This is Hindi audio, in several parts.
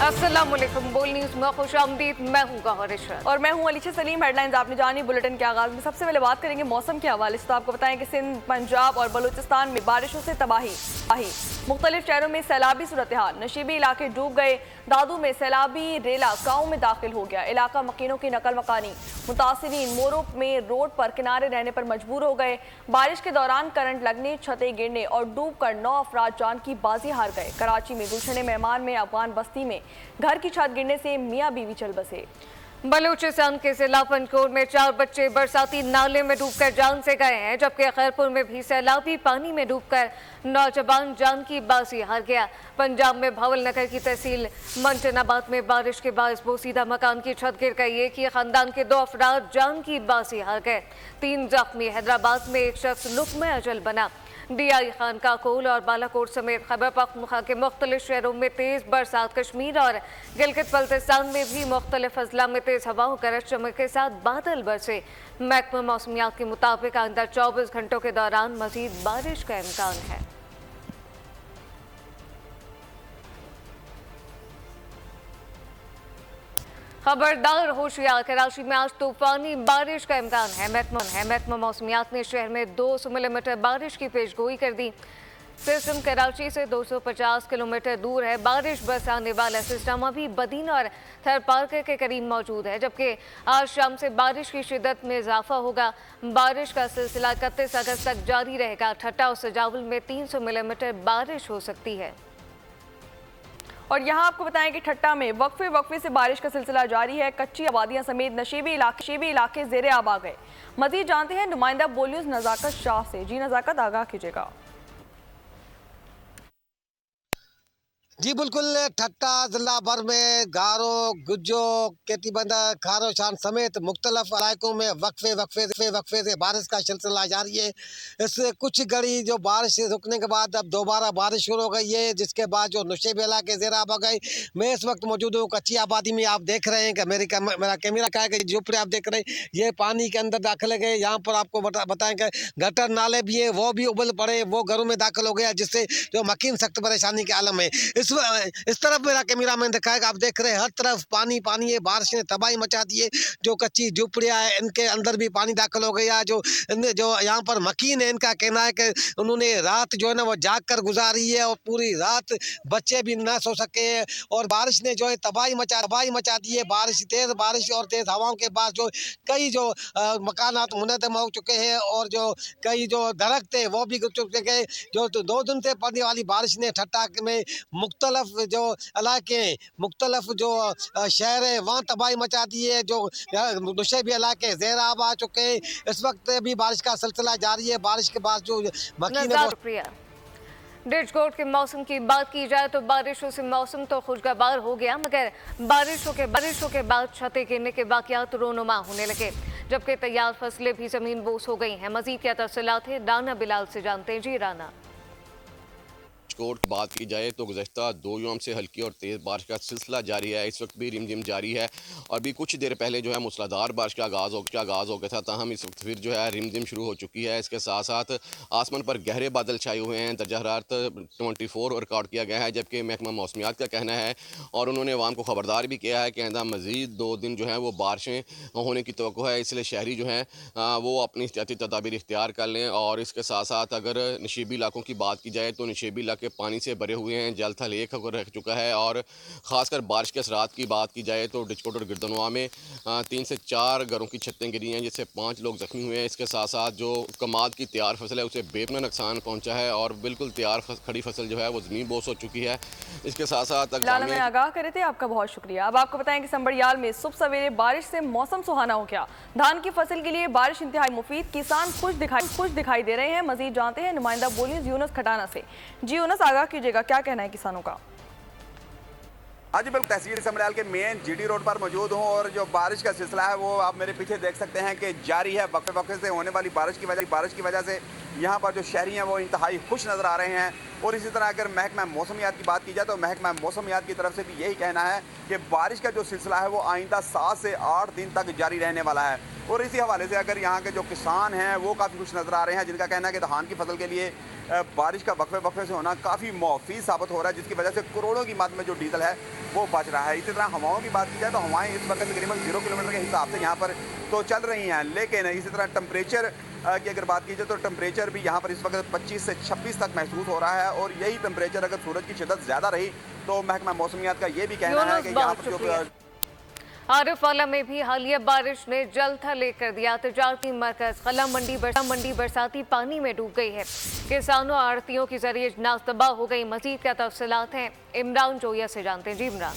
अस्सलामुअलैकुम। बोल न्यूज़ में खुशामदीद। मैं हूँ गौहर इशरत और मैं हूँ अलीशा सलीम। हेडलाइंस आपने जानी। बुलेटिन के आगाज में सबसे पहले बात करेंगे मौसम के हवाले से। तो आपको बताएं कि सिंध, पंजाब और बलूचिस्तान में बारिशों से तबाही। मुख्तलिफ शहरों में सैलाबी सूरत हाल। नशीबी इलाके डूब गए। दादू में सैलाबी रेला गाँव में दाखिल हो गया। इलाका मकीनों की नकल मकानी। मुतासिरीन मोरो में रोड पर किनारे रहने पर मजबूर हो गए। बारिश के दौरान करंट लगने, छतें गिरने और डूब कर 9 अफराद जान की बाजी हार गए। कराची में गुलशन मेहमान में अफगान बस्ती में घर की छत गिरने से मियाँ बीवी चल बसे। बलूचिस्तान के जिला पंजकोट में 4 बच्चे बरसाती नाले में डूबकर जान से गए हैं, जबकि खैरपुर में भी सैलाबी पानी में डूबकर नौजवान जान की बाजी हार गया। पंजाब में भावल नगर की तहसील मंटनाबाद में बारिश के बायस बोसीदा मकान की छत गिर गई। एक ही खानदान के 2 अफराद जान की बाजी हार गए। 3 जख्मी। हैदराबाद में एक शख्स लुक में अजल बना। DI खानकाकोल और बालाकोट समेत खैबर पख्तूनख्वा के मुख्तलिफ शहरों में तेज बरसात। कश्मीर और गिलगित बल्तिस्तान में भी मुख्तलिफ अजला में तेज हवाओं गरज चमक के साथ बादल बरसे। महकमा मौसमियात के मुताबिक आइंदा 24 घंटों के दौरान मजीद बारिश का इम्कान है। खबरदार होशियार, कराची में आज तूफानी बारिश का इम्कान है। महकमा मौसमियात ने शहर में 200 मिलीमीटर बारिश की पेशगोई कर दी। सिस्टम कराची से 250 किलोमीटर दूर है। बारिश बरसाने वाला सिस्टम अभी बदीन और थर पार्क के करीब मौजूद है, जबकि आज शाम से बारिश की शिद्दत में इजाफा होगा। बारिश का सिलसिला 31 अगस्त तक जारी रहेगा। ठट्टा और सजावल में 300 मिलीमीटर बारिश हो सकती है। और यहाँ आपको बताएं कि ठट्टा में वक्फे से बारिश का सिलसिला जारी है। कच्ची आबादियां समेत नशीबी इलाके ज़ेरे आब आ गए। मजीद जानते हैं नुमाइंदा बोल न्यूज़ नज़ाकत शाह से। जी नज़ाकत, आगाह कीजिएगा। जी बिल्कुल, ठट्टा जिला भर में गारो, गुज्जो, केतीबंदा, खारो शान समेत मुख्तलिफ इलाकों में वक्फे से बारिश का सिलसिला जारी है। इससे कुछ घड़ी जो बारिश रुकने के बाद अब दोबारा बारिश शुरू हो गई है, जिसके बाद जो नुशेब इलाके ज़ेर आब आ गए। मैं इस वक्त मौजूद हूँ कच्ची आबादी में। आप देख रहे हैं कि मेरा कैमरा क्या है कि झोपड़े आप देख रहे हैं, ये पानी के अंदर दाखिल गए। यहाँ पर आपको बताएं कि गटर नाले भी है, वो भी उबल पड़े, वो घरों में दाखिल हो गया, जिससे जो मकीन सख्त परेशानी के आलम है। इस तरफ मेरा कैमरा मैन दिखाएगा, आप देख रहे हैं हर तरफ पानी पानी है। बारिश ने तबाही मचा दी है। जो कच्ची झुपड़ियाँ हैं इनके अंदर भी पानी दाखिल हो गया। जो यहाँ पर मकीन है, इनका कहना है कि उन्होंने रात जो है ना वो जाग कर गुजारी है, और पूरी रात बच्चे भी ना सो सके हैं। और बारिश ने जो है तबाही मचा दी है। तेज बारिश और तेज हवाओं के बाद जो कई जो मकानात मुनहदम हो चुके हैं, और जो कई जो दरख्त है वो भी गिर चुके हैं। जो 2 दिन से पड़ने वाली बारिश ने ठट्टा में मुख्तलिफ जो इलाके हैं, मुख्तलिफ जो शहर है, वहाँ तबाही मचा दी है। जो नुशेबी इलाके ज़ेर आब आ चुके हैं। इस वक्त भी बारिश का सिलसिला जारी है। बारिश के बाद जो डिजकोट के मौसम की बात की जाए तो बारिशों से मौसम तो खुशगवार हो गया, मगर बारिशों के बाद छतें गिरने के वाक़यात रोनुमा होने लगे, जबकि तैयार फसलें भी ज़मीन बोस हो गई हैं। मज़ीद क्या तफसीलात है, राना बिलाल से जानते हैं। जी राना। कोट की बात की जाए तो गुज़श्ता 2 यौम से हल्की और तेज़ बारिश का सिलसिला जारी है। इस वक्त भी रिमझिम जारी है, और भी कुछ देर पहले जो है मूसलाधार बारिश का आगाज़ हो गया था। ताहम इस वक्त फिर जो है रिमझिम शुरू हो चुकी है। इसके साथ साथ आसमान पर गहरे बादल छाए हुए हैं। दर्जा हरारत 24 रिकॉर्ड किया गया है, जबकि महकमा मौसमियात का कहना है, और उन्होंने अवाम को खबरदार भी किया है कि आइंदा मज़ीद 2 दिन जो है वो बारिशें होने की तवक्को है। इसलिए शहरी जो हैं वो अपनी एहतियाती तदाबीर इख्तियार कर लें। और इसके साथ साथ अगर नशीबी इलाकों की बात की जाए तो नशीबी इलाके पानी से भरे हुए हैं। जल थल एक रह चुका है। और ख़ासकर बारिश के असरात की बात की जाए तो डिजकोट और गिरदनवा में 3 से 4 घरों की छतें गिरी हैं, जिससे 5 लोग जख्मी हुए हैं। इसके साथ साथ जो कमाद की तैयार फसल है उसे बेपना नुकसान पहुंचा है, और बिल्कुल तैयार खड़ी फसल जो है वो ज़मीन बोस हो चुकी है। इसके साथ साथ में आगाह करे थे, आपका बहुत शुक्रिया। अब आपको बताएं कि संबड़ियाल में सुबह सवेरे बारिश से मौसम सुहाना हो गया। धान की फसल के लिए बारिश इंतहाई मुफीद, किसान खुश दिखाई दे रहे हैं। मजीद जानते हैं नुमाइंदा बोल न्यूज़ यूनुस खटाना से। जी यूनुस, आगाह कीजिएगा, क्या कहना है किसानों का? आज बिल्कुल तहसील संबड़ियाल के मेन GT रोड पर मौजूद हूँ, और जो बारिश का सिलसिला है वो आप मेरे पीछे देख सकते हैं कि जारी है। वक्फे से होने वाली बारिश की वजह से यहाँ पर जो शहरी हैं वो इंतहाई खुश नज़र आ रहे हैं। और इसी तरह अगर महकमा मौसमियात की बात की जाए तो महकमा मौसमियात की तरफ से भी यही कहना है कि बारिश का जो सिलसिला है वो आइंदा 7 से 8 दिन तक जारी रहने वाला है। और इसी हवाले से अगर यहाँ के जो किसान हैं वो काफ़ी खुश नज़र आ रहे हैं, जिनका कहना है कि धान की फसल के लिए बारिश का वक्फे वक्फे से होना काफ़ी मुफीद साबित हो रहा है, जिसकी वजह से करोड़ों की मात्रा में जो डीजल है वो बच रहा है। इसी तरह हवाओं की बात की जाए तो हवाएं इस वक्त तकरीबन 0 किलोमीटर के हिसाब से यहाँ पर तो चल रही हैं, लेकिन इसी तरह टेम्परेचर की अगर बात की जाए तो टेम्परेचर भी यहाँ पर इस वक्त 25 से 26 तक महसूस हो रहा है। और यही टेम्परेचर अगर सूरज की शिद्दत ज़्यादा रही तो महकमा मौसमियात का ये भी कहना है कि यहाँ पर जो आरिफ वाला में भी हालिया बारिश ने जल थल कर दिया। तजारती मरकज खला मंडी बरसाती पानी में डूब गई है। किसानों और आड़तियों की जरिए अजनास तबाह हो गई। मजीद क्या तफसीलात हैं, इमरान जोया से जानते हैं। जी इमरान,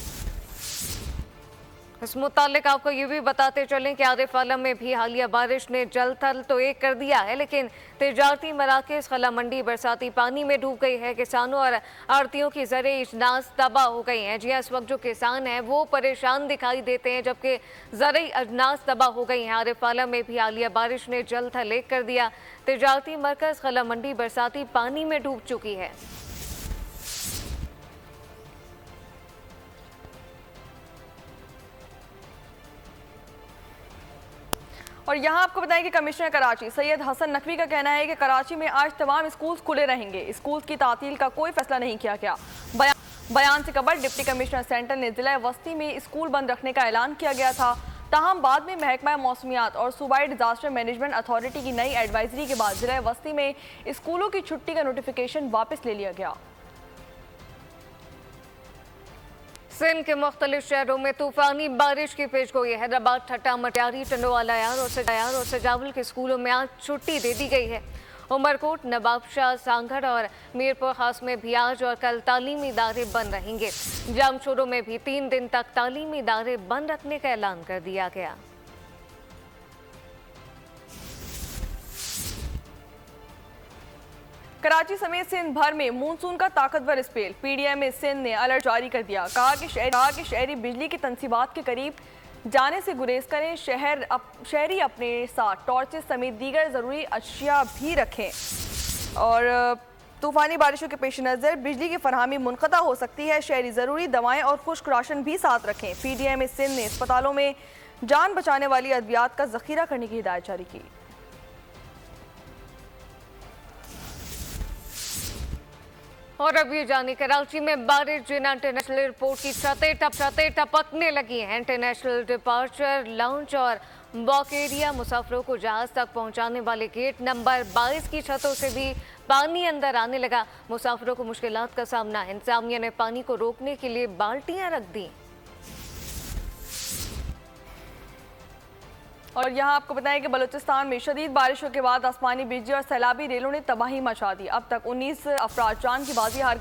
इस मुतालिक आपको ये भी बताते चलें कि आरिफ वाला में भी हालिया बारिश ने जल थल तो एक कर दिया है, लेकिन तजारती मराकज़ खला मंडी बरसाती पानी में डूब गई है। किसानों और आड़तियों की ज़रिए अजनास तबाह हो गई हैं। जी इस वक्त जो किसान हैं वो परेशान दिखाई देते हैं, जबकि ज़रिए अजनास तबाह हो गई हैं। आरिफ वाला में भी हालिया बारिश ने जल थल एक कर दिया। तजारती मरकज़ खला मंडी बरसाती पानी में डूब चुकी है। और यहाँ आपको बताएं कि कमिश्नर कराची सैयद हसन नकवी का कहना है कि कराची में आज तमाम स्कूल खुले रहेंगे। स्कूल की तातील का कोई फैसला नहीं किया गया। बयान से कबल डिप्टी कमिश्नर सेंटर ने जिला वस्ती में स्कूल बंद रखने का ऐलान किया गया था। ताहम बाद में महकमा मौसमियात और सूबाई डिजास्टर मैनेजमेंट अथॉरिटी की नई एडवाइजरी के बाद जिला वस्ती में स्कूलों की छुट्टी का नोटिफिकेशन वापस ले लिया गया। सिंध के मुख्तलिफ शहरों में तूफानी बारिश की पेशगोई। हैदराबाद, ठट्टा, मटियारी, टंडोवाला और सजावल के स्कूलों में आज छुट्टी दे दी गई है। उमरकोट, नवाबशाह, सांगड़ और मीरपुर खास में भी आज और कल तालीमी इदारे बंद रहेंगे। जामशोरों में भी 3 दिन तक तालीमी इदारे बंद रखने का ऐलान कर दिया गया। कराची समेत सिंध भर में मानसून का ताकतवर स्पेल। पीडीएम में सिंध ने अलर्ट जारी कर दिया। कहा कि शहरी बिजली की तंसीबात के करीब जाने से गुरेज करें। शहरी अपने साथ टॉर्चेस समेत दीगर ज़रूरी अशिया भी रखें। और तूफानी बारिशों के पेश नज़र बिजली की फरहमी मुनक़ता हो सकती है। शहरी ज़रूरी दवाएं और खुश्क राशन भी साथ रखें। पीडीएम में सिंध ने अस्पतालों में जान बचाने वाली अद्वियात का ज़ख़ीरा करने की हिदायत जारी की। और अब ये जानिए, कराची में बारिश जिना इंटरनेशनल एयरपोर्ट की छतें टपकने लगी हैं। इंटरनेशनल डिपार्चर लाउंज और वॉक एरिया मुसाफिरों को जहाज तक पहुंचाने वाले गेट नंबर 22 की छतों से भी पानी अंदर आने लगा। मुसाफिरों को मुश्किलात का सामना। इंतजामिया ने पानी को रोकने के लिए बाल्टियां रख दी। और यहाँ आपको बताएं कि बलूचिस्तान में शदीद बारिशों के बाद आसमानी बिजली और सैलाबी रेलों ने तबाही मचा दी। अब तक 19 अफराद जान की बाजी हार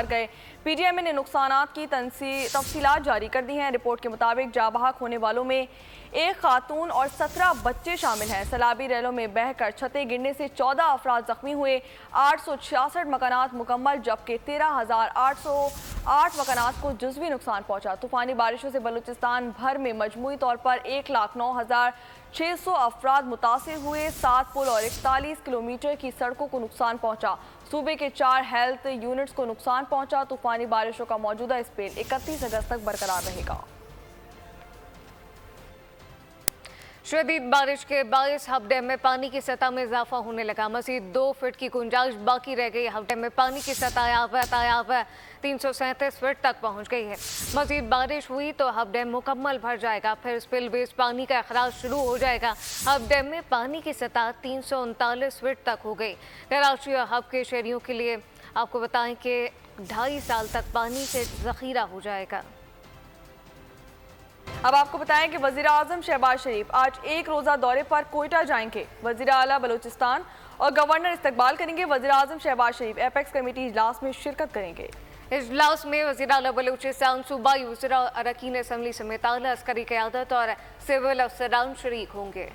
गए। पीडीएम ने नुकसानात की तफसीलात जारी कर दी हैं। रिपोर्ट के मुताबिक जाँ बहक होने वालों में एक खातून और 17 बच्चे शामिल हैं। सैलाबी रेलों में बहकर छतें गिरने से 14 अफराद जख्मी हुए। 866 मकानात मुकम्मल, जबकि 13,808 मकानात को जुज़वी नुकसान पहुँचा। तूफानी बारिशों से बलूचिस्तान भर में मजमूई तौर पर 1,09,600 अफराद मुतासिर हुए। 7 पुल और 41 किलोमीटर की सड़कों को नुकसान पहुँचा। सूबे के 4 हेल्थ यूनिट्स को नुकसान पहुँचा। तूफानी बारिशों का मौजूदा स्पेल 31 अगस्त तक बरकरार रहेगा। शदीद बारिश के बायस हब डैम में पानी की सतह में इजाफा होने लगा। मज़ीद 2 फीट की गुंजाइश बाकी रह गई। हब डैम में पानी की सतह 337 फीट तक पहुंच गई है। मज़ीद बारिश हुई तो हब डैम मुकम्मल भर जाएगा, फिर स्पिल वेज पानी का अखराज शुरू हो जाएगा। हब डैम में पानी की सतह 339 फीट तक हो गई। कराची और हब के शहरियों के लिए आपको बताएं कि 2.5 साल तक पानी से ज़ख़ीरा हो जाएगा। अब आपको बताएं कि वज़ीर आज़म शहबाज शरीफ आज एक रोज़ा दौरे पर कोयटा जाएंगे। वज़ीर आला बलूचिस्तान और गवर्नर इस्तकबाल करेंगे। वज़ीर आज़म शहबाज शरीफ एपेक्स कमेटी इजलास में शिरकत करेंगे। इजलास में वज़ीर आला बलूचिस्तान, सूबाई वज़रा, अरकान असम्बली समेत आला अस्करी क़यादत और सिविल अफसरान शरीक होंगे।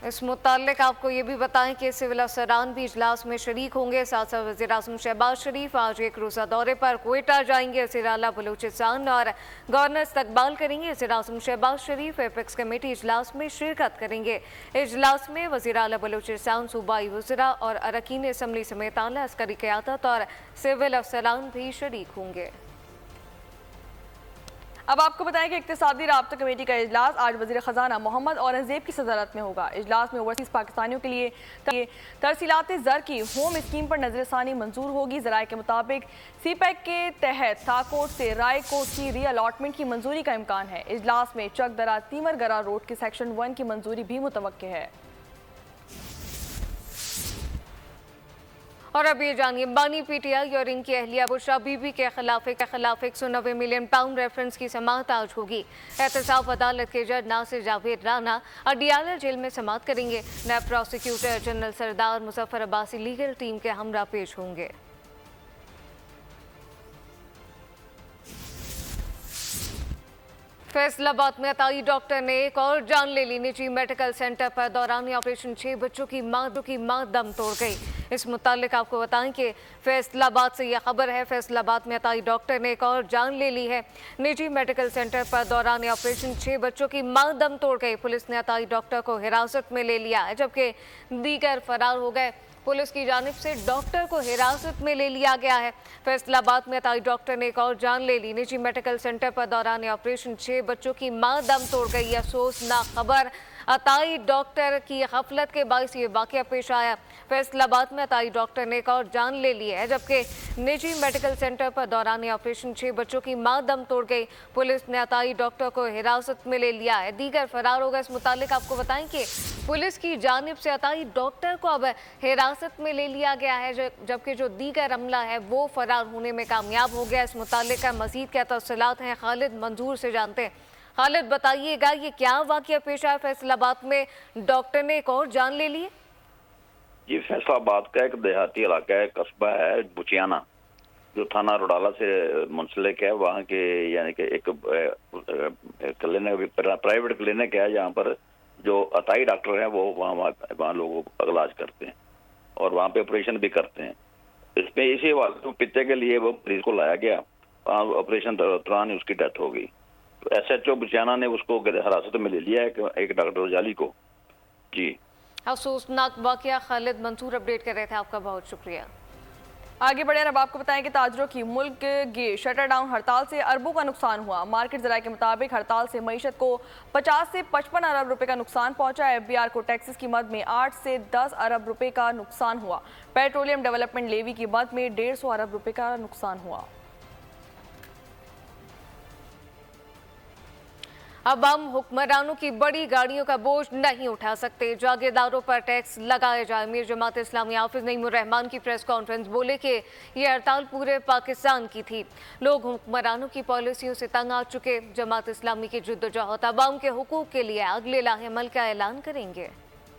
इस मुताल्लिक आपको ये भी बताएं कि सिविल अफसरान भी इजलास में शरीक होंगे। साथ साथ वज़ीर आज़म शहबाज शरीफ आज एक रोज़ा दौरे पर कोयटा जाएंगे। वज़ीर आला बलूचिस्तान और गवर्नर इस्तकबाल करेंगे। वज़ीर आज़म शहबाज शरीफ एपेक्स कमेटी इजलास में शिरकत करेंगे। इजलास में वज़ीर आला बलूचिस्तान, सूबाई वज़रा और अरकान असम्बली समेत आला अस्करी क़यादत और सिविल अफसरान भी शरीक होंगे। अब आपको बताएं कि इक्तिसादी राब्ता कमेटी का इजलास आज वज़ीर ख़जाना मोहम्मद औरंगज़ेब की सदारत में होगा। इजलास में ओवरसीज़ पाकिस्तानियों के लिए तरसीलात ज़र की होम स्कीम पर नजरसानी मंजूर होगी। ज़राए के मुताबिक CPEC के तहत थाकोट से रायकोट की री अलॉटमेंट की मंजूरी का इम्कान है। इजलास में चकदरा तीमरगरा रोड के सेक्शन 1 की मंजूरी भी मुतवक्के है। और अब ये जानिए, बानी PTI और इनकी अहलिया बुशरा बीबी के खिलाफ 190 मिलियन पाउंड रेफरेंस की समाअत आज होगी। एहतसाब अदालत के जज नासिर जावेद राना अडियाला जेल में समाअत करेंगे। नायब प्रोसिक्यूटर जनरल सरदार मुजफ्फर अब्बासी लीगल टीम के हमरा पेश होंगे। फैसलाबाद में अताई डॉक्टर ने एक और जान ले ली। निजी मेडिकल सेंटर पर दौरान ऑपरेशन 6 बच्चों की मां दम तोड़ गई। इस मुतालिक आपको बताएं कि फैसलाबाद से यह खबर है। फैसलाबाद में अताई डॉक्टर ने एक और जान ले ली है। निजी मेडिकल सेंटर पर दौरान ऑपरेशन 6 बच्चों की मां दम तोड़ गई। पुलिस ने अताई डॉक्टर को हिरासत में ले लिया है, जबकि दीगर फरार हो गए। पुलिस की जानिब से डॉक्टर को हिरासत में ले लिया गया है। फैसलाबाद में अताई डॉक्टर ने एक और जान ले ली। निजी मेडिकल सेंटर पर दौरान ऑपरेशन 6 बच्चों की मां दम तोड़ गई। अफसोसनाक खबर, अताई डॉक्टर की गफलत के बायस ये वाकया पेश आया। फैसलाबाद में अताई डॉक्टर ने एक और जान ले ली है, जबकि निजी मेडिकल सेंटर पर दौरान ऑपरेशन 6 बच्चों की मां दम तोड़ गई। पुलिस ने अताई डॉक्टर को हिरासत में ले लिया है, दीगर फरार हो गए। इस मुतालिक आपको बताएं कि पुलिस की जानिब से अताई डॉक्टर को अब हिरासत में ले लिया गया है, जबकि जो दीगर अमला है वो फरार होने में कामयाब हो गया। इस मुतालिक का मजीद क्या तफसीलात हैं, खालिद मंजूर से जानते हैं। खालिद, बताइएगा ये क्या वाकया पेश आया? फैसलाबाद में डॉक्टर ने एक और जान ले ली है। जी, फैसलाबाद का एक देहाती इलाका है, कस्बा है बुचियाना, जो थाना रोडाला से मुंसलिक है। वहाँ के यानी कि एक क्लिनिक, प्राइवेट क्लिनिक है, जहाँ पर जो अताई डॉक्टर हैं वो वहाँ लोगों को इलाज करते हैं और वहाँ पे ऑपरेशन भी करते हैं। इसमें इसी पित्ते के लिए वो मरीज को लाया गया, ऑपरेशन दौरान ही उसकी डेथ हो गई। SHO बुचियाना ने उसको हिरासत में ले लिया है, एक डॉक्टर जाली को। जी, अफसोसनाक वाकया। खालिद मंसूर अपडेट कर रहे थे, आपका बहुत शुक्रिया। आगे बढ़े, अब आपको बताएं कि ताजरों की मुल्क की शटर डाउन हड़ताल से अरबों का नुकसान हुआ। मार्केट ज़राए के मुताबिक हड़ताल से मईशत को 50 से 55 अरब रुपए का नुकसान पहुंचा है। FBR को टैक्सेस की मद में 8 से 10 अरब रुपए का नुकसान हुआ। पेट्रोलियम डेवलपमेंट लेवी की मद में 150 अरब रुपए का नुकसान हुआ। अब हम हुक्मरानों की बड़ी गाड़ियों का बोझ नहीं उठा सकते, जागीरदारों पर टैक्स लगाया जाए। मीर जमात इस्लामी हाफिज नईमुर रहमान की प्रेस कॉन्फ्रेंस, बोले कि यह हड़ताल पूरे पाकिस्तान की थी। लोग हुक्मरानों की पॉलिसियों से तंग आ चुके। जमात इस्लामी की जिद्दोजहद अवाम के हुकूक के लिए अगले लाहे अमल का ऐलान करेंगे।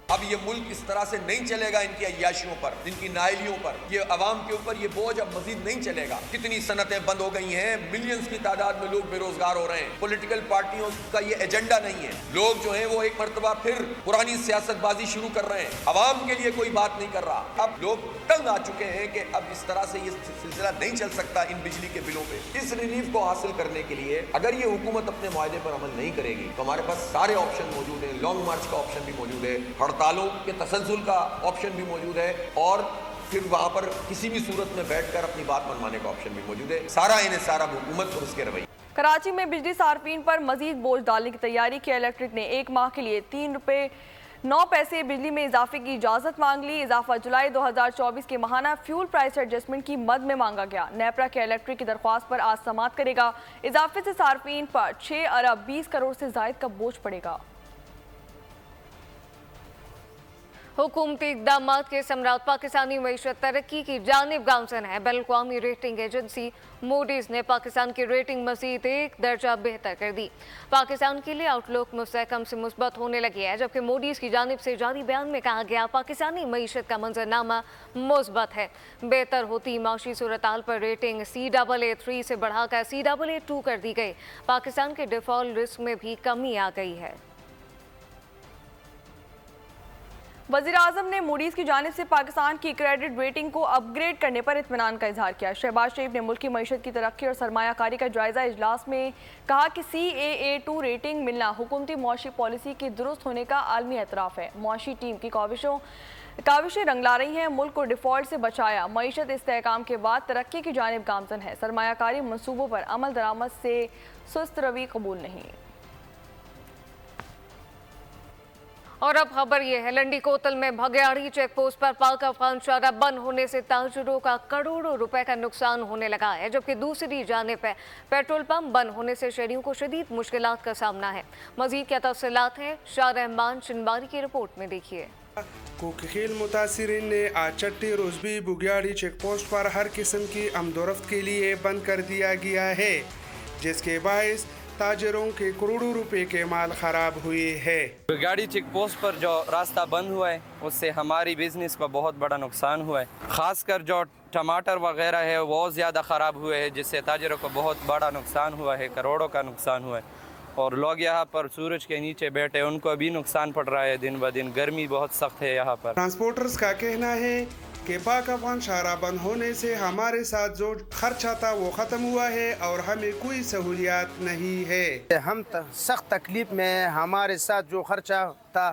अब ये मुल्क इस तरह से नहीं चलेगा, इनकी अय्याशियों पर, इनकी नाइलियों पर, ये अवाम के ऊपर ये बोझ अब मजीद नहीं चलेगा। कितनी सनतें बंद हो गई हैं, मिलियंस की तादाद में लोग बेरोजगार हो रहे हैं। पॉलिटिकल पार्टियों का ये एजेंडा नहीं है। लोग जो हैं वो एक मरतबा फिर पुरानी सियासतबाजी शुरू कर रहे हैं, अवाम के लिए कोई बात नहीं कर रहा। अब लोग तंग आ चुके हैं कि अब इस तरह से ये सिलसिला नहीं चल सकता इन बिजली के बिलों पे। इस रिलीफ को हासिल करने के लिए अगर ये हुकूमत अपने मुआहदे पर अमल नहीं करेगी तो हमारे पास सारे ऑप्शन मौजूद हैं। लॉन्ग मार्च का ऑप्शन भी मौजूद है, हड़तालों के तसलसल का ऑप्शन भी मौजूद है, और फिर वहां पर किसी भी सूरत में बैठकर अपनी बात मनवाने का ऑप्शन भी मौजूद है। सारा इन्हें सारा हुकूमत और उसके रवैये। कराची में बिजली सार्फिन पर मजीद बोझ डालने की तैयारी की। इलेक्ट्रिक ने 1 माह के लिए 3 रुपए 9 पैसे बिजली में इजाफे की इजाजत मांग ली। इजाफा जुलाई 2024 के माहाना फ्यूल प्राइस एडजस्टमेंट की मद में मांगा गया। नेपरा के इलेक्ट्रिक की दरख्वास्त पर आज समाअत करेगा। इजाफे से सार्फिन पर 6 अरब 20 करोड़ से जायद का बोझ पड़ेगा। हुकूमती इक़दाम के समरात पाकिस्तानी मईशत तरक्की की जानिब गामजन है। बैनुल-अक़वामी रेटिंग एजेंसी मूडीज़ ने पाकिस्तान की रेटिंग मज़ीद 1 दर्जा बेहतर कर दी। पाकिस्तान के लिए आउटलुक मुस्तहकम से मुस्बत होने लगी है, जबकि मूडीज़ की जानिब से जारी बयान में कहा गया पाकिस्तानी मईशत का मंजरनामा मुस्बत है। बेहतर होती माशी सूरत-हाल पर रेटिंग CAA3 से बढ़ाकर CAA2 कर दी गई। पाकिस्तान के डिफ़ॉल्ट रिस्क में भी कमी आ गई है। वज़ीर-ए-आज़म ने मूडीज़ की जानिब से पाकिस्तान की क्रेडिट रेटिंग को अपग्रेड करने पर इत्मीनान का इजहार किया। शहबाज शरीफ ने मुल्की मईशत की तरक्की और सरमायाकारी का जायजा इजलास में कहा कि CAA2 रेटिंग मिलना हुकूमती मुआशी पॉलिसी के दुरुस्त होने का आलमी एतराफ़ है। मुआशी टीम की काविशों काविशें रंग ला रही हैं, मुल्क को डिफॉल्ट से बचाया, मईशत इस्तेहकाम के बाद तरक्की की जानिब गामजन है, सरमायाकारी मनसूबों पर अमल दरामद से सुस्त रवि कबूल नहीं। और अब खबर ये है, लंडी कोतल में भगयाड़ी चेक पोस्ट पर पाक अफगान शाहराह बंद होने से ताजिरों का करोड़ों रुपए का नुकसान होने लगा है, जबकि दूसरी जानिब पर पेट्रोल पंप बंद होने से शहरियों को शदीद मुश्किलात का सामना है। मजीद क्या तफसीलात हैं, शाह रहमान चिनबारी की रिपोर्ट में देखिए। कोकखेल मुतासिरीन ने आज चट्टी रोजबी बुग्याड़ी चेक पोस्ट पर हर किस्म की आमदोरफ्त के लिए बंद कर दिया गया है, जिसके बायस ताजरों के करोड़ों रुपए के माल खराब हुए हैं। गाड़ी चेक पोस्ट पर जो रास्ता बंद हुआ है उससे हमारी बिजनेस को बहुत बड़ा नुकसान हुआ है, खासकर जो टमाटर वगैरह है वो ज़्यादा ख़राब हुए हैं, जिससे ताजरों को बहुत बड़ा नुकसान हुआ है, करोड़ों का नुकसान हुआ है। और लोग यहाँ पर सूरज के नीचे बैठे, उनको भी नुकसान पड़ रहा है, दिन ब दिन गर्मी बहुत सख्त है यहाँ पर। ट्रांसपोर्टर्स का कहना है कि पाक अफगान शाहराह बंद होने से हमारे साथ जो खर्चा था वो ख़त्म हुआ है और हमें कोई सहूलियात नहीं है। हम सख्त तकलीफ में, हमारे साथ जो खर्चा था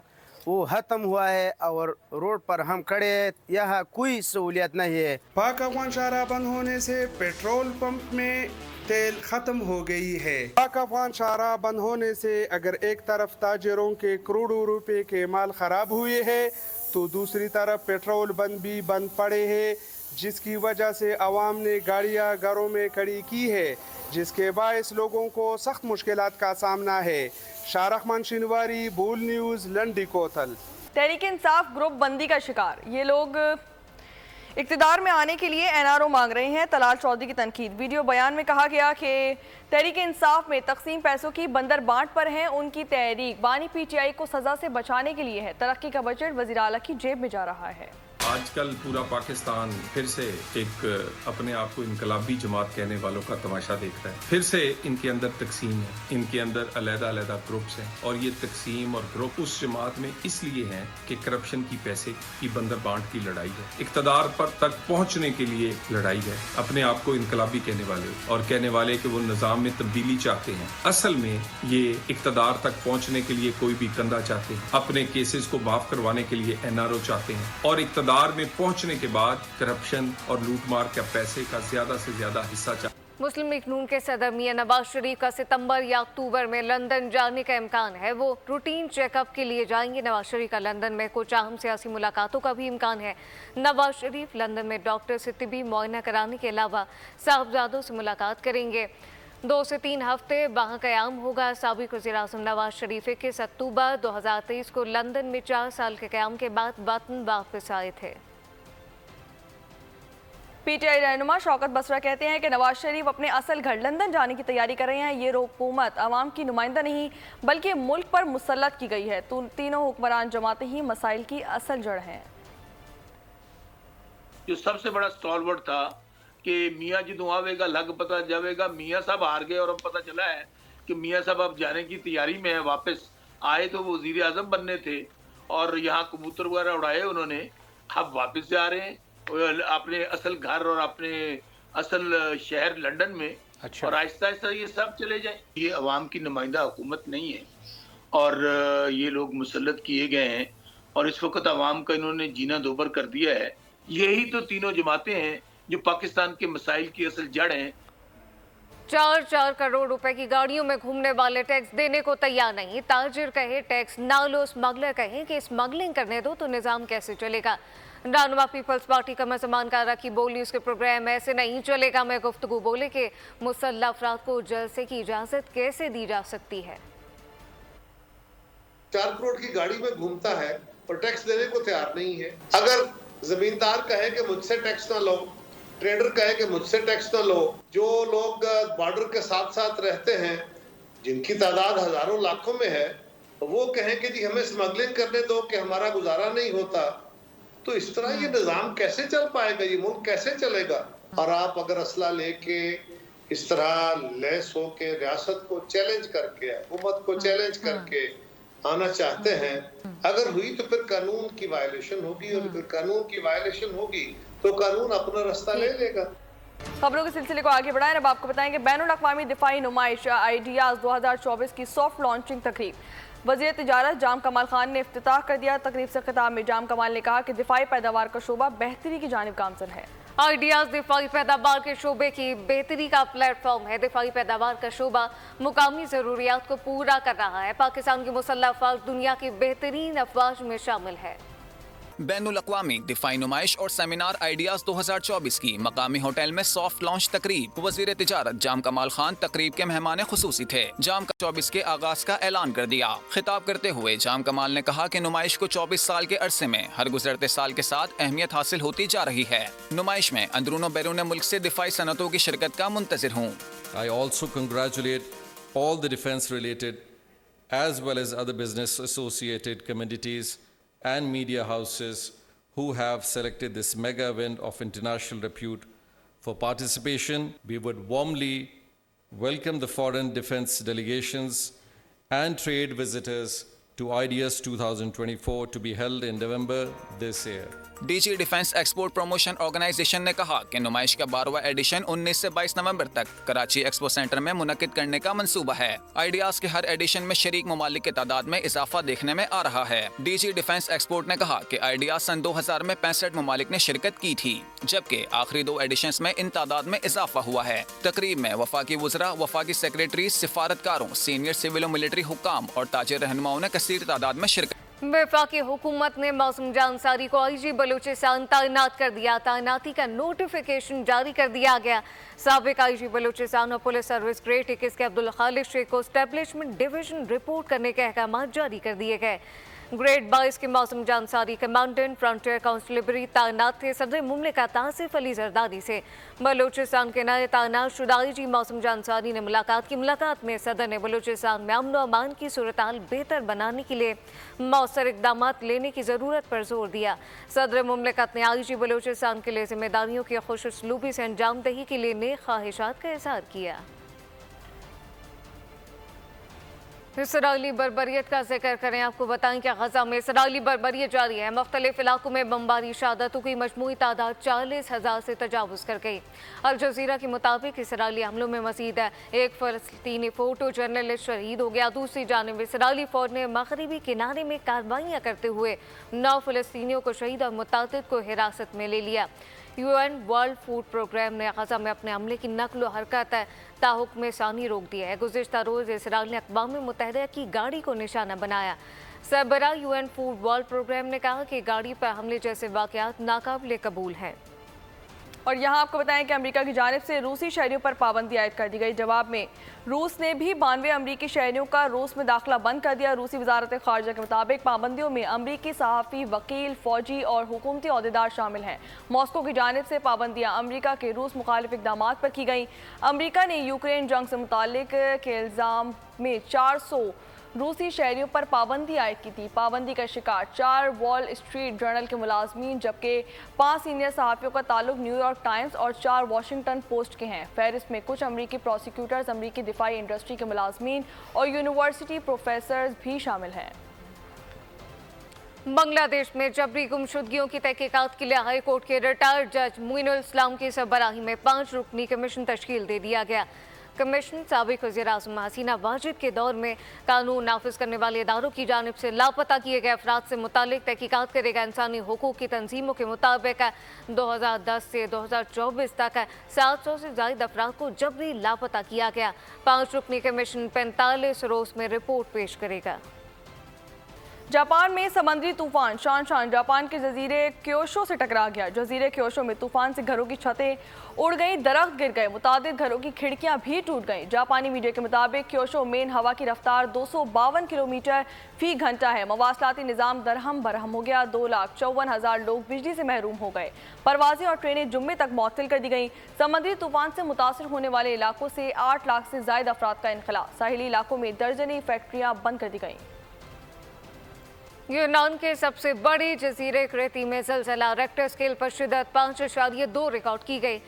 वो ख़त्म हुआ है और रोड पर हम खड़े हैं, यहाँ कोई सहूलियत नहीं है। पाक अफगान शाहराह बंद होने से पेट्रोल पंप में तेल ख़त्म हो गई है। पाक अफगान शाहराह बंद होने से अगर एक तरफ ताजरों के करोड़ों रुपए के माल ख़राब हुए हैं तो दूसरी तरफ पेट्रोल भी बंद पड़े हैं, जिसकी वजह से आवाम ने गाड़ियां घरों में खड़ी की है, जिसके बायस लोगों को सख्त मुश्किलात का सामना है। शाह रहमान चिनवारी, बोल न्यूज़, लंडी कोतल। तहरीक इंसाफ ग्रुप बंदी का शिकार, ये लोग इक़्तिदार में आने के लिए NRO मांग रहे हैं। तलाल चौधरी की तनकीद। वीडियो बयान में कहा गया कि तहरीक इंसाफ में तकसीम पैसों की बंदर बांट पर है, उनकी तहरीक बानी PTI को सज़ा से बचाने के लिए है। तरक्की का बजट वज़ीर आला की जेब में जा रहा है। आजकल पूरा पाकिस्तान फिर से एक अपने आप को इनकलाबी जमात कहने वालों का तमाशा देख रहा है। फिर से इनके अंदर तकसीम है, इनके अंदर अलग-अलग ग्रुप्स हैं और ये तकसीम और ग्रुप उस जमात में इसलिए हैं कि करप्शन की पैसे की बंदर बांट की लड़ाई है, इक़्तिदार पर तक पहुंचने के लिए लड़ाई है। अपने आप को इनकलाबी कहने वाले और कहने वाले कि वो निज़ाम में तब्दीली चाहते हैं, असल में ये इक़्तिदार तक पहुंचने के लिए कोई भी कंधा चाहते हैं, अपने केसेस को माफ करवाने के लिए NRO चाहते हैं और इक़्तिदार में पहुंचने के बाद करप्शन और लूटमार का पैसे का ज्यादा से ज्यादा हिस्सा चाहिए। मुस्लिम लीग नून के सदर मियां नवाज शरीफ का सितंबर या अक्टूबर में लंदन जाने का इम्कान है। वो रूटीन चेकअप के लिए जाएंगे। नवाज शरीफ का लंदन में कुछ अहम सियासी मुलाकातों का भी इम्कान है। नवाज शरीफ लंदन में डॉक्टर से तिब्बी मुआयना कराने के अलावा साहबजादों से मुलाकात करेंगे। 2 से 3 हफ्ते वहाँ क़याम होगा। साबिक़ वज़ीर-ए-आज़म नवाज शरीफ 21 अक्टूबर 2023 को लंदन में 4 साल के क़याम के बाद वतन वापस आए थे। PTI रहनुमा शौकत बसरा कहते हैं कि नवाज शरीफ अपने असल घर लंदन जाने की तैयारी कर रहे हैं। ये हुकूमत आवाम की नुमाइंदा नहीं बल्कि मुल्क पर मुसल्लत की गई है। तीनों हुक्मरान जमातें ही मसाइल की असल जड़ हैं। जो सबसे बड़ा स्टॉलवर्ड था कि मियाँ जदों आवेगा लग पता जाएगा, मियाँ साहब हार गए और अब पता चला है कि मियाँ साहब अब जाने की तैयारी में है। वापस आए तो वो वज़ीर आज़म बनने थे और यहाँ कबूतर वगैरह उड़ाए उन्होंने, अब वापस जा रहे हैं अपने असल घर और अपने असल शहर लंदन में। अच्छा। और आहिस्ता आहिस्ता ये सब चले जाए। ये अवाम की नुमाइंदा हुकूमत नहीं है और ये लोग मुसल्लत किए गए हैं और इस वक्त अवाम का इन्होंने जीना दोबर कर दिया है। यही तो तीनों जमातें हैं जो पाकिस्तान के मसाइल की असल जड़ हैं। 4 करोड़ रुपए की गाड़ियों में घूमने वाले टैक्स देने को तैयार नहीं। ताजिर कहे टैक्स ना लो, स्मगलर कहे कि स्मगलिंग करने दो तो निज़ाम कैसे चलेगा। रहनुमा पीपल्स पार्टी का मज़मान कारा की बोली उसके प्रोग्राम ऐसे नहीं चलेगा में गुफ्तगू बोले कि मुसल्लह अफराद को जलसे की इजाज़त कैसे दी जा सकती है। 4 करोड़ की गाड़ी में घूमता है और टैक्स देने को तैयार नहीं है। अगर जमींदार कहे कि मुझसे टैक्स ना लो, ट्रेडर कहे कि मुझसे टैक्स ना लो, जो लोग बॉर्डर के साथ साथ रहते हैं जिनकी तादाद हजारों लाखों में है, वो कहें कि जी हमें स्मगलिंग करने दो कि हमारा गुजारा नहीं होता, तो इस तरह ये निजाम कैसे चल पाएगा, ये मुल्क कैसे चलेगा। और आप अगर असला लेके इस तरह लैस होके रियासत को चैलेंज करके, हुकूमत को चैलेंज करके आना चाहते हैं, अगर हुई तो फिर कानून की वायलेशन होगी और फिर कानून की वायलेशन होगी तो कानून अपना रास्ता ले लेगा। खबरों के सिलसिले को आगे बढ़ाएं। अब आपको बताएं कि बैनुल अक़वामी दिफाई नुमाइश आइडियाज़ 2024 की सॉफ्ट लॉन्चिंग तकरीब वज़ीर तिजारत जाम कमाल खान ने इफ्तिताह कर दिया। तकरीब से खिताब में जाम कमाल ने कहा कि दिफाई पैदावार का शोबा बेहतरी की जानिब गामजन है। आइडियाज दिफाई पैदावार के शोबे की बेहतरी का प्लेटफॉर्म है। दिफाई पैदावार का शोबा मुकामी ज़रूरियात को पूरा कर रहा है। पाकिस्तान की मुसल्लह अफवाज दुनिया की बेहतरीन अफवाज में शामिल है। बैनुल अक़वामी दिफाई नुमाइश और सेमिनार आइडियाज 2024 की मकामी होटल में सॉफ्ट लॉन्च तकरीब। वज़ीर तिजारत जाम कमाल खान तकरीब के मेहमान खुसूसी थे। जाम 24 के आगाज का ऐलान कर दिया। खिताब करते हुए जाम कमाल ने कहा कि नुमाइश को 24 साल के अरसे में हर गुजरते साल के साथ अहमियत हासिल होती जा रही है। नुमाइश में अंदरून बैरून मुल्क से दिफाई सनतों की शिरकत का मुंतज़िर हूँ। I also congratulate all the defense related as well as other business associated communities and media houses who have selected this mega event of international repute for participation. We would warmly welcome the foreign defense delegations and trade visitors to IDEAS 2024 to be held in November this year. DG defence export promotion organisation ने कहा कि नुमाइश का 12वां एडिशन 19 से 22 नवंबर तक कराची एक्सपो सेंटर में मुनक्किद करने का मंसूबा है। आइडियाज के हर एडिशन में शरीक ममालिक की तादाद में इजाफा देखने में आ रहा है। डीजी डिफेंस एक्सपोर्ट ने कहा कि आइडियाज सन 2000 में 65 ममालिक ने शिरकत की थी, जबकि आखिरी 2 एडिशंस में इन तादाद में इजाफा हुआ है। तकरीब में वफाकी वज़रा, वफाकी सेक्रेटरी, सिफारतकारों, सीनियर सिविल और मिलिट्री हुक्काम और ताजिर रहनुमाओं ने कसीर तादाद में शिरकत। वफाकी हुकूमत ने मौसम जानसारी को आईजी बलूचिस्तान तैनात कर दिया। तैनाती का नोटिफिकेशन जारी कर दिया गया। साबिक आईजी बलूचिस्तान और पुलिस सर्विस ग्रेड 21 के अब्दुल खालिद शेख को एस्टेब्लिशमेंट डिवीजन रिपोर्ट करने के अहकाम जारी कर दिए गए। ग्रेड 22 के मौसम जानसारी कमांडेंट फ्रंटियर कांस्टेबलरी तैनात थे सदर मुमलिकत आसिफ अली जरदारी से। बलूचिस्तान के नए तैनात शुदा आईजी मौसम जानसारी ने मुलाकात की। मुलाकात में सदर ने बलूचिस्तान में अमन और अमान की सूरत हाल बेहतर बनाने के लिए मौसर इकदाम लेने की ज़रूरत पर जोर दिया। सदर मुमलिकत ने आईजी बलूचिस्तान के लिए जिम्मेदारियों की खुश उसलूबी से अंजाम दही के लिए नेक ख्वाहिशात का इज़हार किया। इसराइली बर्बरियत का जिक्र करें, आपको बताएं कि गजा में इसराइली बर्बरियत जारी है। मुख्तलिफ इलाकों में बमबारी शहादतों की मजमूई तादाद 40,000 से तजावुज़ कर गई। अल जज़ीरा के मुताबिक इसराइली हमलों में मजीद एक फ़लस्तीनी फ़ोटो जर्नलिस्ट शहीद हो गया। दूसरी जानिब इसराइली फ़ौज ने मगरबी किनारे में कार्रवाइयाँ करते हुए 9 फ़लस्तीनियों को शहीद और मुतादिद को हिरासत में ले लिया। यूएन वर्ल्ड फूड प्रोग्राम ने गजा में अपने हमले की नकल हरकत ताहुक्म सानी रोक दिया है। गुज़िश्ता रोज़ इसराइल ने अक़वाम मुत्तहिदा की गाड़ी को निशाना बनाया। सरबरा यूएन फूड वर्ल्ड प्रोग्राम ने कहा कि गाड़ी पर हमले जैसे वाक़यात नाकाबिले कबूल हैं। और यहाँ आपको बताएं कि अमेरिका की जानिब से रूसी शहरियों पर पाबंदी आयद कर दी गई। जवाब में रूस ने भी 92 अमरीकी शहरियों का रूस में दाखिला बंद कर दिया। रूसी वजारत खारजा के मुताबिक पाबंदियों में अमरीकी सहाफ़ी, वकील, फौजी और हुकूमती अहदेदार शामिल हैं। मॉस्को की जानिब से पाबंदियाँ अमरीका के रूस मुखालिफ इक़दामात पर की गई। अमरीका ने यूक्रेन जंग से मुतालिक के इल्ज़ाम में 400 रूसी शहरियों पर पाबंदी आयद की थी। पाबंदी का शिकार 4 वॉल स्ट्रीट जर्नल के मुलाजमीन, जबकि 5 सीनियर सहाफ़ियों का ताल्लुक न्यूयॉर्क टाइम्स और 4 वाशिंगटन पोस्ट के हैं। फहरिस्त में कुछ अमरीकी प्रोसिक्यूटर्स, अमरीकी दिफाई इंडस्ट्री के मुलाजमीन और यूनिवर्सिटी प्रोफेसर्स भी शामिल हैं। बांग्लादेश में जबरी गुमशुदगियों की तहकीकात के लिए हाई कोर्ट के रिटायर्ड जज मोइनुल इस्लाम की सरबराही में 5 रुकनी कमीशन तश्कील दे दिया गया। कमीशन साबिक वज़ीर आज़म हसीना वाजिद के दौर में कानून नाफिज करने वाले इदारों की जानिब से लापता किए गए अफराद से मुतालिक तहकीकात करेगा। इंसानी हुकूक की तंजीमों के मुताबिक 2010 से 2024 तक 700 से ज़ायद अफराद को जबरी लापता किया गया। 5 रुकनी कमीशन 45 रोज़ में रिपोर्ट पेश करेगा। जापान में समंदरी तूफान शान जापान के जजीरे क्योशो से टकरा गया। जजीरे क्योशो में तूफान से घरों की छतें उड़ गई, दरख्त गिर गए, मुतादिद घरों की खिड़कियां भी टूट गईं। जापानी मीडिया के मुताबिक क्योशो मेन हवा की रफ्तार 252 किलोमीटर फी घंटा है। मवासलाती निज़ाम दरहम बरहम हो गया। 2,54,000 लोग बिजली से महरूम हो गए। परवाजें और ट्रेनें जुम्मे तक मुअत्तल कर दी गईं। समुद्री तूफान से मुतासर होने वाले इलाकों से 8 लाख से ज़ायद अफराद का इनखला। साहिली इलाकों में दर्जनी फैक्ट्रियाँ बंद कर दी गईं। यूनान के सबसे बड़े जजीरे क्रेती में ज़लज़ला रेक्टर स्केल पर शिदत 5.2 रिकॉर्ड की गई।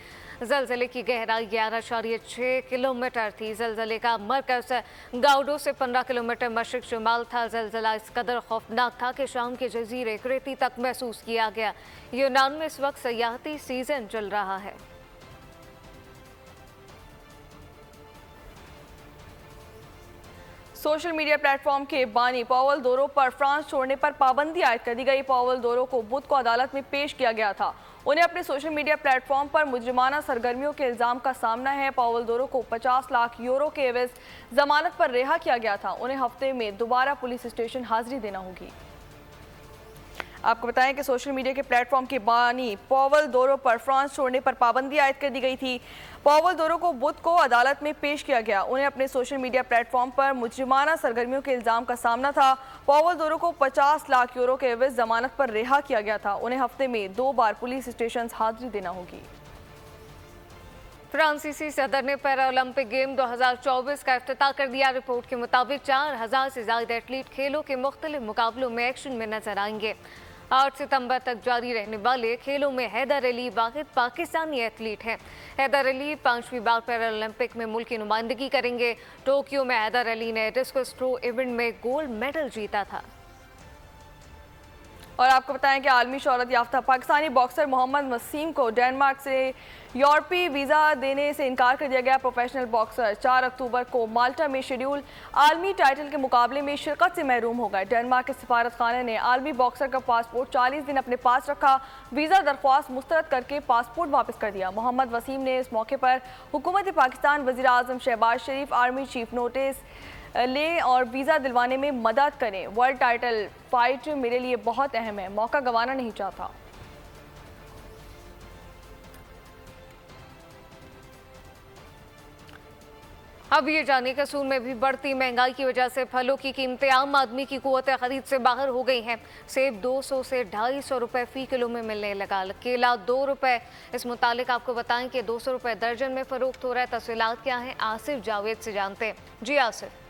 ज़लज़ले की गहराई 11.6 किलोमीटर थी। ज़लज़ले का मरकज़ गाउडो से 15 किलोमीटर मशरिक शुमाल था। ज़लज़ला इस कदर खौफनाक था कि शाम के जजीरे क्रेती तक महसूस किया गया। यूनान में इस वक्त सयाहती सीज़न चल रहा है। सोशल मीडिया प्लेटफॉर्म के बानी पॉवल दोरो पर फ्रांस छोड़ने पर पाबंदी आयद कर दी गई। पॉवल दोरो को बुध को अदालत में पेश किया गया था। उन्हें अपने सोशल मीडिया प्लेटफॉर्म पर मुजरिमाना सरगर्मियों के इल्जाम का सामना है। पॉवल दोरो को 50 लाख यूरो के एवज जमानत पर रिहा किया गया था। उन्हें हफ्ते में दोबारा पुलिस स्टेशन हाजिरी देना होगी। आपको बताएं कि सोशल मीडिया के प्लेटफॉर्म के बानी पॉवल दोरो पर फ्रांस छोड़ने पर पाबंदी आयद कर दी गई थी। पॉवल दोरो को बुध को अदालत में पेश किया गया। उन्हें अपने सोशल मीडिया प्लेटफॉर्म पर मुजरिमाना सरगर्मियों के इल्जाम का सामना था। पॉवल दोरो को 50 लाख यूरो के एवज जमानत पर रिहा किया गया था। उन्हें हफ्ते में 2 बार पुलिस स्टेशन हाजिरी देना होगी। फ्रांसीसी सदर ने पैरा ओलंपिक गेम 2024 का इफ्तिताह कर दिया। रिपोर्ट के मुताबिक 4000 से ज्यादा एथलीट खेलों के मुख्तलिफ मुकाबलों में एक्शन में नजर आएंगे। 8 सितंबर तक जारी रहने वाले खेलों में हैदर अली वाहिद पाकिस्तानी एथलीट हैं। हैदर अली 5वीं बार पैरा ओलंपिक में मुल्क की नुमाइंदगी करेंगे। टोक्यो में हैदर अली ने डिस्कस थ्रो इवेंट में गोल्ड मेडल जीता था। और आपको बताएं कि आलमी शोहरत याफ्ता पाकिस्तानी बॉक्सर मोहम्मद वसीम को डेनमार्क से यूरोपीय वीज़ा देने से इनकार कर दिया गया। प्रोफेशनल बॉक्सर 4 अक्टूबर को माल्टा में शेड्यूल आलमी टाइटल के मुकाबले में शिरकत से महरूम हो गए। डेनमार्क के सिफारत खाने ने आलमी बॉक्सर का पासपोर्ट 40 दिन अपने पास रखा। वीज़ा दरख्वास्त मुस्तरद करके पासपोर्ट वापस कर दिया। मोहम्मद वसीम ने इस मौके पर हुकूमत पाकिस्तान, वज़ीर आज़म शहबाज शरीफ, आर्मी चीफ नोटिस लें और वीज़ा दिलवाने में मदद करें। वर्ल्ड टाइटल फाइट मेरे लिए बहुत अहम है, मौका गंवाना नहीं चाहता। अब ये जाने कसूर में भी बढ़ती महंगाई की वजह से फलों की कीमतें आम आदमी की कुव्वत खरीद से बाहर हो गई हैं। सेब 200 से 250 रुपए फी किलो में मिलने लगा। केला 2 रुपए। इस मुतालिक आपको बताएं कि 200 रुपए दर्जन में फरोख्त हो रहा है। तफसीलात क्या हैं, आसिफ जावेद से जानते हैं। जी आसिफ।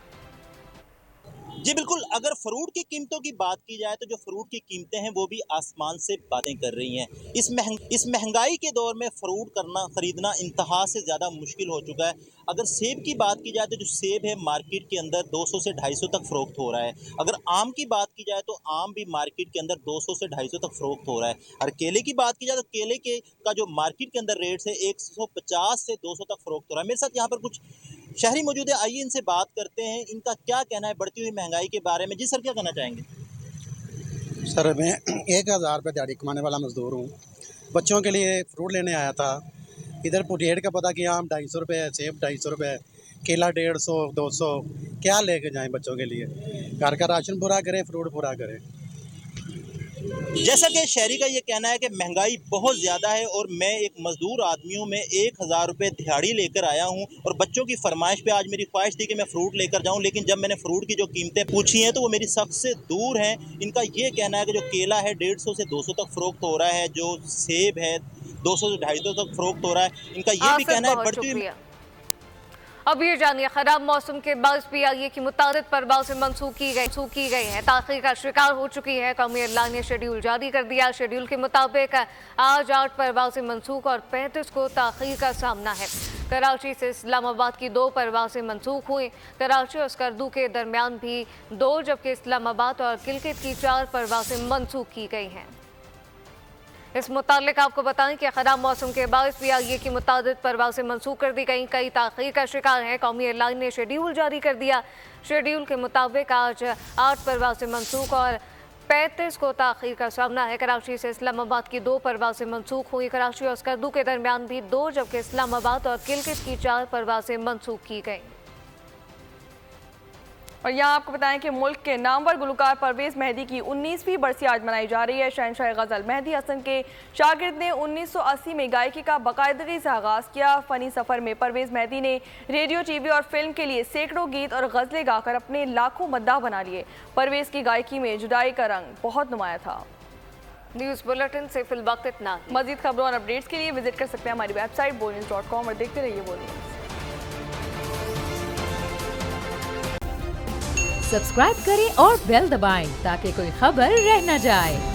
जी बिल्कुल, अगर फ्रूट की कीमतों की बात की जाए तो जो फ्रूट की कीमतें हैं वो भी आसमान से बातें कर रही हैं। इस महंगाई के दौर में फ्रूट खरीदना इंतहा से ज़्यादा मुश्किल हो चुका है। अगर सेब की बात की जाए तो जो सेब है मार्केट के अंदर 200 से 250 तक फ़रोख्त हो रहा है। अगर आम की बात की जाए तो आम भी मार्केट के अंदर 200 से 250 तक फ़रोख्त हो रहा है। और केले की बात की जाए तो केले का जो मार्केट के अंदर रेट है 150 से 200 तक फ़रोख्त हो रहा है। मेरे साथ यहाँ पर कुछ शहरी मौजूद है, आइए इनसे बात करते हैं, इनका क्या कहना है बढ़ती हुई महंगाई के बारे में। जी सर, क्या कहना चाहेंगे? सर, मैं 1000 रुपये दिहाड़ी कमाने वाला मज़दूर हूँ। बच्चों के लिए फ्रूट लेने आया था। इधर रेट का पता कि आम 250 रुपये, सेब 250 रुपये, केला 150, 200। क्या लेके जाएं बच्चों के लिए? घर का राशन पूरा करें, फ्रूट पूरा करें। जैसा कि शहरी का ये कहना है कि महंगाई बहुत ज़्यादा है और मैं एक मज़दूर आदमी हूँ, मैं 1000 रुपये दिहाड़ी लेकर आया हूँ और बच्चों की फरमाइश पे आज मेरी ख्वाहिश थी कि मैं फ़्रूट लेकर जाऊँ, लेकिन जब मैंने फ़्रूट की जो कीमतें पूछी हैं तो वो मेरी सख्त से दूर हैं। इनका ये कहना है कि जो केला है 150 से 200 तक फ़रोख्त हो रहा है, जो सेब है 200 से 250 तक फ़रोख्त हो रहा है। इनका ये भी कहना है बढ़ती हुई। अब ये जानिए, खराब मौसम के बायस PIA की मुतादिद परवाज़ें मनसूख की गई हैं, ताख़ीर का शिकार हो चुकी है। कौमी एयरलाइन ने शेड्यूल जारी कर दिया। शेड्यूल के मुताबिक आज 8 परवाज़ें मनसूख और 35 को ताख़ीर का सामना है। कराची से इस्लामाबाद की 2 परवाज़ें मनसूख हुई। कराची और स्कर्दू के दरमियान भी 2, जबकि इस्लामाबाद और किलकित की 4 परवाज़ें मनसूख की गई हैं। इस मुतालिक आपको बताएं कि खराब मौसम के बायस PIA की मुतादिद परवाज़ें मनसूख कर दी गई, कई ताख़ीर का शिकार है। कौमी एयरलाइन ने शेड्यूल जारी कर दिया। शेड्यूल के मुताबिक आज 8 परवाज़ें मनसूख और 35 को ताख़ीर का सामना है। कराची से इस्लामाबाद की 2 परवाज़ें मनसूख हुई। कराची और स्कर्दू के दरमियान भी 2, जबकि इस्लामाबाद और किलकित की 4 परवाज़ें मनसूख की गई। और यहाँ आपको बताएं कि मुल्क के नामवर गुलकार परवेज़ मेहदी की 19वीं बरसी आज मनाई जा रही है। शहंशाह गज़ल मेहदी हसन के शागिर्द ने 1980 में गायकी का बाकायदगी से आगाज़ किया। फ़नी सफ़र में परवेज़ मेहदी ने रेडियो, TV और फिल्म के लिए सैकड़ों गीत और गज़लें गाकर अपने लाखों मद्दाह बना लिए। परवेज़ की गायकी में जुदाई का रंग बहुत नुमाया था। न्यूज़ बुलेटिन से फिलवक्त इतना। मज़ीद खबरों और अपडेट्स के लिए विजिट कर सकते हैं हमारी वेबसाइट bonews.com और देखते रहिए बोल। सब्सक्राइब करें और बेल दबाएं ताकि कोई खबर रह न जाए।